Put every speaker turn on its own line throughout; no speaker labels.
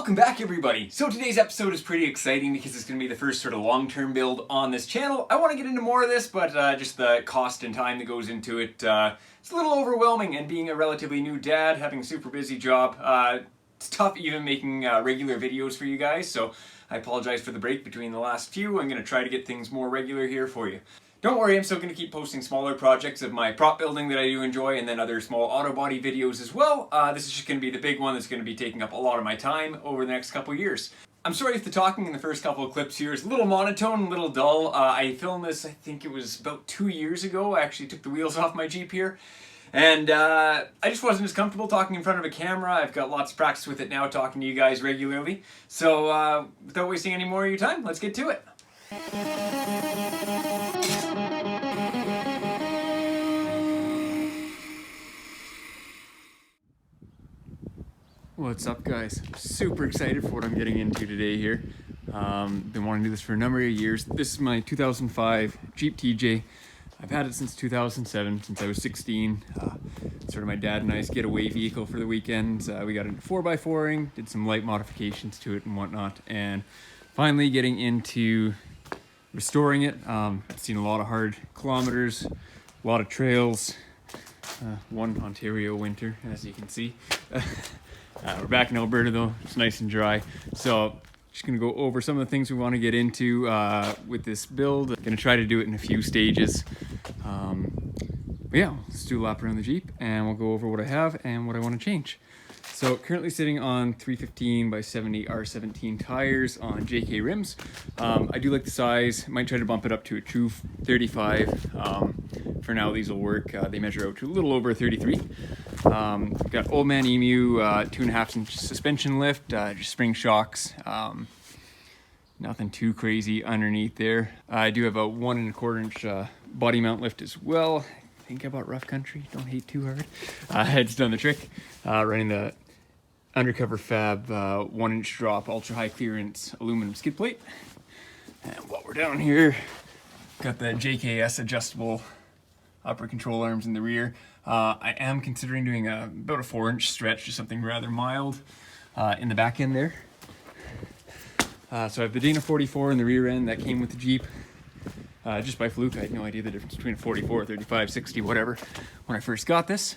Welcome back, everybody! So today's episode is pretty exciting because it's going to be the first sort of long-term build on this channel. I want to get into more of this, but just the cost and time that goes into it, it's a little overwhelming, and being a relatively new dad, having a super busy job, it's tough even making regular videos for you guys, so I apologize for the break between the last few. I'm going to try to get things more regular here for you. Don't worry, I'm still going to keep posting smaller projects of my prop building that I do enjoy, and then other small auto body videos as well. This is just going to be the big one that's going to be taking up a lot of my time over the next couple years. I'm sorry if the talking in the first couple of clips here is a little monotone, a little dull. I filmed this, I think it was about 2 years ago. I actually took the wheels off my Jeep here. And I just wasn't as comfortable talking in front of a camera. I've got lots of practice with it now, talking to you guys regularly. So without wasting any more of your time, let's get to it. What's up, guys? Super excited for what I'm getting into today here. Been wanting to do this for a number of years. This is my 2005 Jeep TJ. I've had it since 2007, since I was 16. Sort of my dad and I's getaway vehicle for the weekends. We got into 4x4ing, did some light modifications to it and whatnot, and finally getting into restoring it. I've seen a lot of hard kilometers, a lot of trails, one Ontario winter, as you can see. We're back in Alberta though, it's nice and dry. So just gonna go over some of the things we want to get into with this build. I'm gonna try to do it in a few stages. But yeah, let's do a lap around the Jeep and we'll go over what I have and what I want to change. So currently sitting on 315 by 70 R17 tires on JK rims. I do like the size, might try to bump it up to a true 35. For now these will work. They measure out to a little over 33. Got Old Man Emu 2.5 inch suspension lift, just spring shocks. Nothing too crazy underneath there. I do have a 1 1/4 inch body mount lift as well. I think I bought Rough Country, don't hate too hard. It's done the trick. Running the Undercover Fab 1 inch drop ultra high clearance aluminum skid plate. And while we're down here, got the JKS adjustable upper control arms in the rear. I am considering doing about a 4 inch stretch, just something rather mild in the back end there. So I have the Dana 44 in the rear end that came with the Jeep. Just by fluke, I had no idea the difference between a 44, 35, 60, whatever, when I first got this.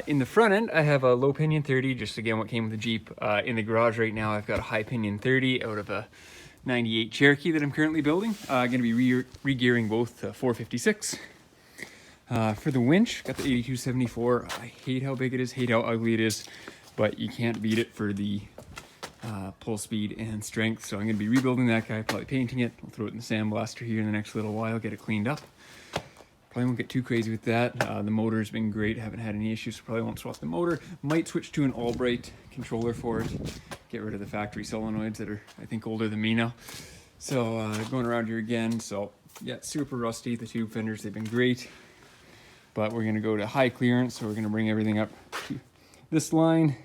In the front end, I have a low pinion 30, just again what came with the Jeep. In the garage right now, I've got a high pinion 30 out of a 98 Cherokee that I'm currently building. I'm going to be re-gearing both to 456. For the winch, got the 8274. I hate how big it is, hate how ugly it is, but you can't beat it for the pull speed and strength. So I'm going to be rebuilding that guy, probably painting it. I'll throw it in the sandblaster here in the next little while, get it cleaned up. Probably won't get too crazy with that. The motor's been great, haven't had any issues, so probably won't swap the motor. Might switch to an Albright controller for it. Get rid of the factory solenoids that are, I think, older than me now. So going around here again. So yeah, super rusty. The tube fenders, they've been great. But we're going to go to high clearance, so we're going to bring everything up to this line.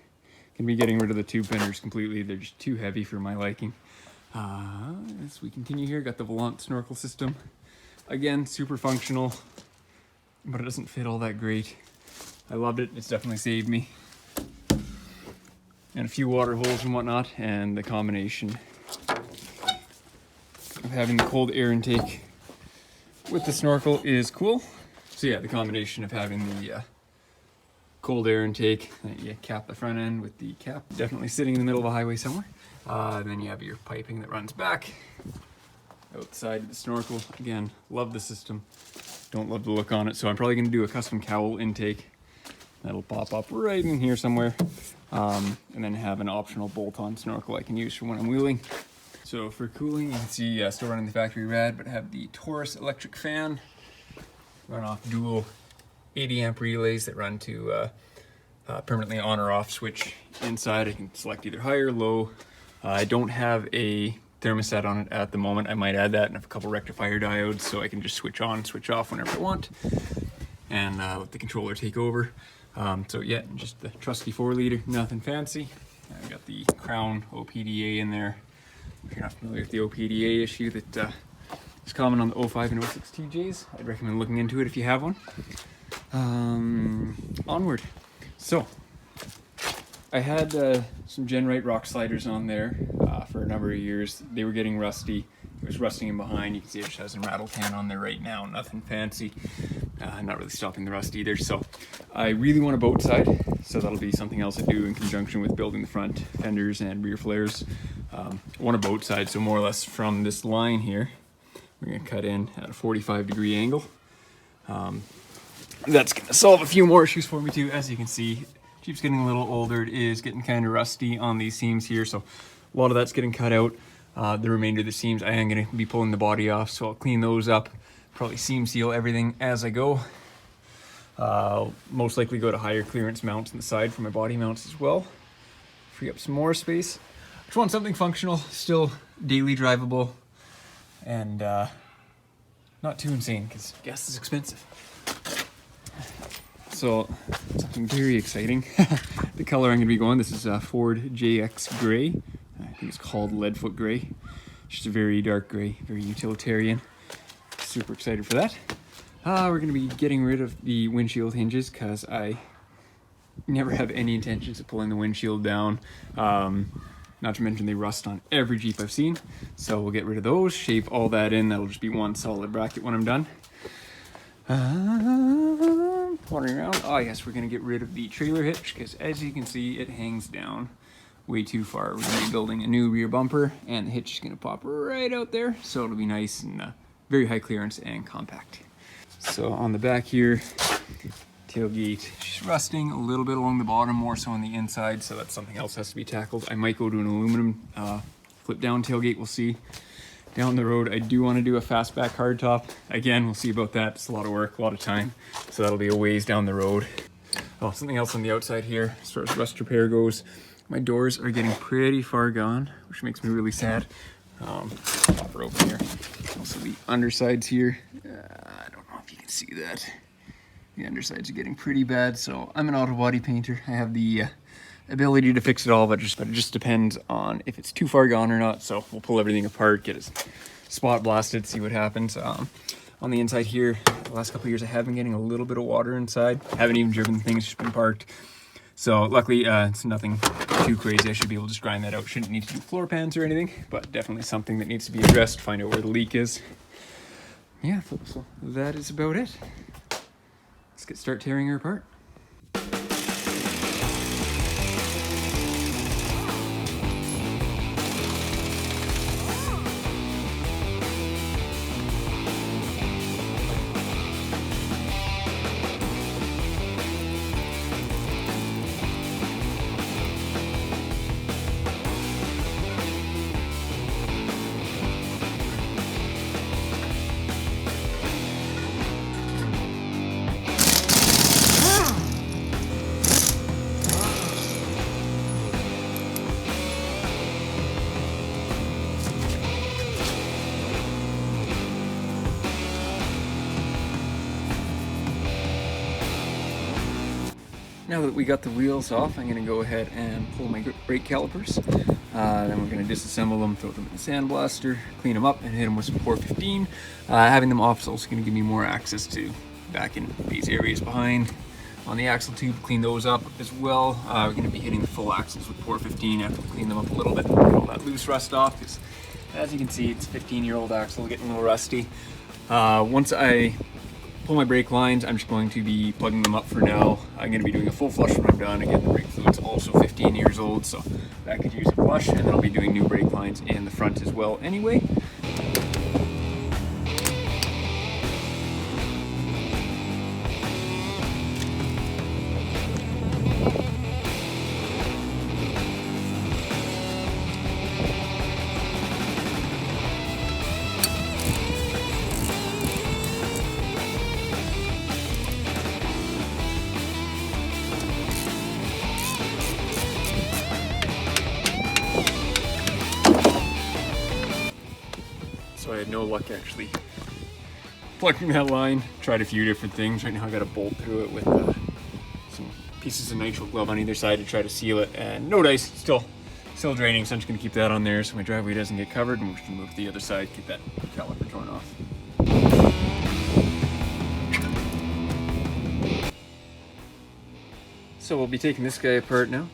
Going to be getting rid of the tube fenders completely. They're just too heavy for my liking. As we continue here, got the Volant snorkel system. Again, super functional, but it doesn't fit all that great. I loved it. It's definitely saved me. And a few water holes and whatnot, and the combination of having the cold air intake with the snorkel is cool. So yeah, the combination of having the cold air intake, you cap the front end with the cap, definitely sitting in the middle of a highway somewhere. Then you have your piping that runs back outside the snorkel. Again, love the system. Don't love the look on it, so I'm probably going to do a custom cowl intake that'll pop up right in here somewhere, and then have an optional bolt-on snorkel I can use for when I'm wheeling. So for cooling, you can see still running the factory rad, but have the Taurus electric fan. Run off dual 80 amp relays that run to permanently on or off switch inside. I can select either high or low. I don't have a thermostat on it at the moment. I might add that and have a couple rectifier diodes so I can just switch on, switch off whenever I want, and let the controller take over. So yeah, just the trusty 4 liter, nothing fancy. I've got the Crown OPDA in there. If you're not familiar with the OPDA issue that it's common on the 05 and 06 TJs. I'd recommend looking into it if you have one. Onward. So I had some Genrite rock sliders on there for a number of years. They were getting rusty. It was rusting in behind. You can see it just has a rattle pan on there right now. Nothing fancy. Not really stopping the rust either. So I really want a boat side. So that'll be something else I do in conjunction with building the front fenders and rear flares. I want a boat side, so more or less from this line here, we're going to cut in at a 45-degree angle. That's going to solve a few more issues for me too. As you can see, Jeep's getting a little older. It is getting kind of rusty on these seams here, so a lot of that's getting cut out. The remainder of the seams, I am going to be pulling the body off, so I'll clean those up, probably seam seal everything as I go. Most likely go to higher clearance mounts on the side for my body mounts as well. Free up some more space. Just want something functional, still daily drivable, and not too insane because gas is expensive. So something very exciting. The color I'm going to be going, this is Ford JX Gray. I think it's called Leadfoot Gray. Just a very dark gray, very utilitarian. Super excited for that. We're going to be getting rid of the windshield hinges because I never have any intentions of pulling the windshield down. Not to mention they rust on every Jeep I've seen. So we'll get rid of those, shape all that in. That'll just be one solid bracket when I'm done. Wandering around. Oh yes, we're going to get rid of the trailer hitch because as you can see, it hangs down way too far. We're going to be building a new rear bumper and the hitch is going to pop right out there. So it'll be nice and very high clearance and compact. So on the back here, tailgate, just rusting a little bit along the bottom, more so on the inside, so that's something else has to be tackled. I might go to an aluminum flip down tailgate, we'll see. Down the road, I do want to do a fastback hardtop. Again, we'll see about that. It's a lot of work, a lot of time, so that'll be a ways down the road. Oh, something else on the outside here, as far as rust repair goes. My doors are getting pretty far gone, which makes me really sad. Pop her open here. Also the undersides here, I don't know if you can see that. The undersides are getting pretty bad, so I'm an auto body painter. I have the ability to fix it all, but it just depends on if it's too far gone or not. So we'll pull everything apart, get it spot blasted, see what happens. On the inside here, the last couple of years I have been getting a little bit of water inside. I haven't even driven the thing, it's just been parked. So luckily it's nothing too crazy. I should be able to just grind that out. Shouldn't need to do floor pans or anything, but definitely something that needs to be addressed, find out where the leak is. Yeah, so that is about it. Let's start tearing her apart. Now that we got the wheels off, I'm going to go ahead and pull my brake calipers. Then we're going to disassemble them, throw them in the sandblaster, clean them up, and hit them with some 415. Having them off is also going to give me more access to back in these areas behind. On the axle tube, clean those up as well. We're going to be hitting the full axles with 415 after we clean them up a little bit, get all that loose rust off. Because as you can see, it's a 15-year-old axle getting a little rusty. Once I pull my brake lines, I'm just going to be plugging them up for now. I'm going to be doing a full flush when I'm done. Again, the brake fluid's also 15 years old, so that could use a flush, and then I'll be doing new brake lines in the front as well anyway. So I had no luck actually plugging that line. Tried a few different things. Right now I got a bolt through it with some pieces of nitrile glove on either side to try to seal it, and no dice, still draining, so I'm just gonna keep that on there so my driveway doesn't get covered, and we're just gonna move to the other side, get that caliper torn off. So we'll be taking this guy apart now.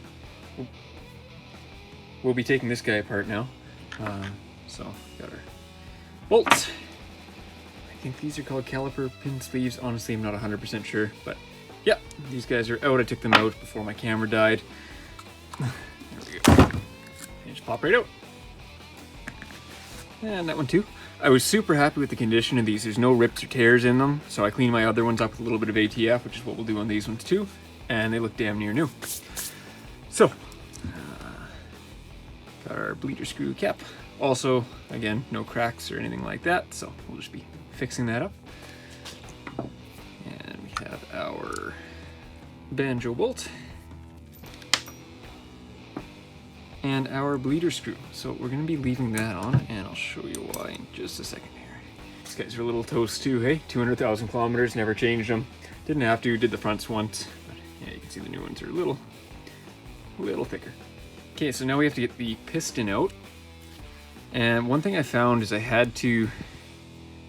we'll be taking this guy apart now. So got our bolts. I think these are called caliper pin sleeves. Honestly, I'm not 100% sure, but yeah, these guys are out. I took them out before my camera died. There we go. They just pop right out. And that one too. I was super happy with the condition of these. There's no rips or tears in them, so I cleaned my other ones up with a little bit of ATF, which is what we'll do on these ones too, and they look damn near new. So, got our bleeder screw cap. Also, again, no cracks or anything like that, so we'll just be fixing that up. And we have our banjo bolt and our bleeder screw. So we're going to be leaving that on, and I'll show you why in just a second here. These guys are a little toast too, hey? 200,000 kilometers, never changed them. Didn't have to, did the fronts once, but yeah, you can see the new ones are a little thicker. Okay, so now we have to get the piston out. And one thing I found is I had to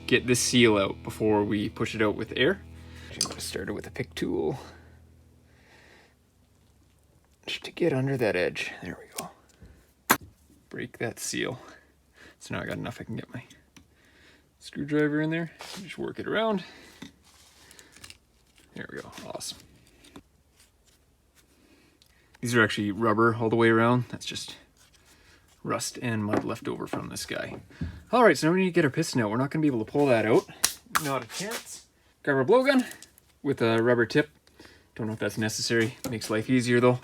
get this seal out before we push it out with air. I'm going to start it with a pick tool. Just to get under that edge. There we go. Break that seal. So now I got enough I can get my screwdriver in there. Just work it around. There we go. Awesome. These are actually rubber all the way around. That's just rust and mud left over from this guy. All right, so now we need to get our piston out. We're not going to be able to pull that out. Not a chance. Grab our blowgun with a rubber tip. Don't know if that's necessary. Makes life easier though.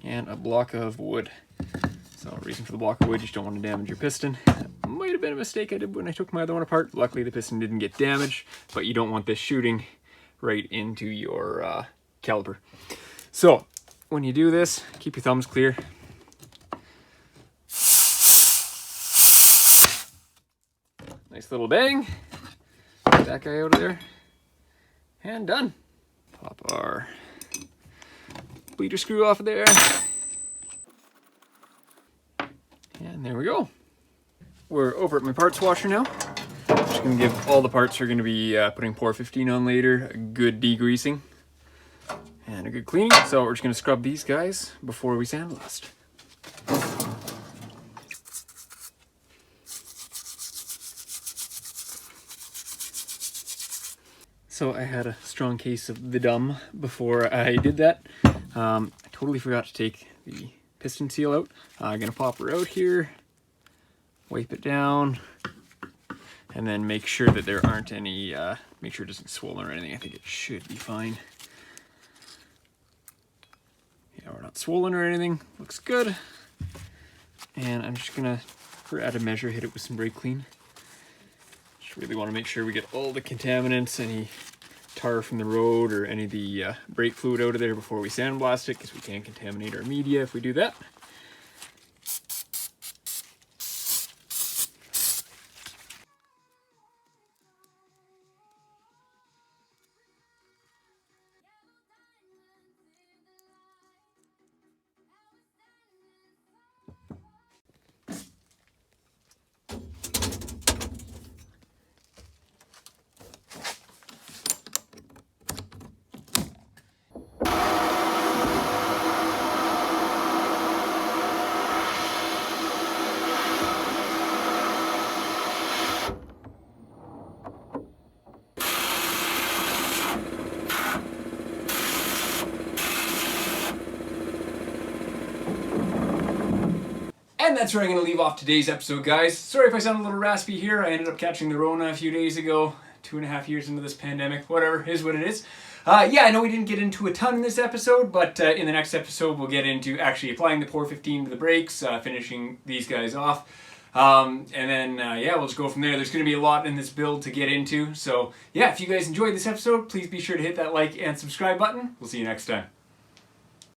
And a block of wood. So reason for the block of wood, you just don't want to damage your piston. That might have been a mistake I did when I took my other one apart. Luckily the piston didn't get damaged, but you don't want this shooting right into your caliper. So when you do this, keep your thumbs clear. Nice little bang. Get that guy out of there. And done. Pop our bleeder screw off of there. And there we go. We're over at my parts washer now. Just gonna give all the parts we're gonna be putting Por 15 on later a good degreasing and a good cleaning. So we're just gonna scrub these guys before we sandblast. So I had a strong case of the dumb before I did that. I totally forgot to take the piston seal out. I'm gonna pop her out here, wipe it down, and then make sure that there aren't any, make sure it doesn't swollen or anything. I think it should be fine. Yeah, we're not swollen or anything. Looks good. And I'm just gonna, for added measure, hit it with some brake clean. Just really want to make sure we get all the contaminants, any tar from the road or any of the brake fluid out of there before we sandblast it, because we can contaminate our media if we do that. And that's where I'm going to leave off today's episode, guys. Sorry if I sound a little raspy here. I ended up catching the Rona a few days ago. 2.5 years into this pandemic. Whatever, is what it is. Yeah, I know we didn't get into a ton in this episode, but in the next episode we'll get into actually applying the Por 15 to the brakes, finishing these guys off. And then, yeah, we'll just go from there. There's going to be a lot in this build to get into. So, yeah, if you guys enjoyed this episode, please be sure to hit that like and subscribe button. We'll see you next time.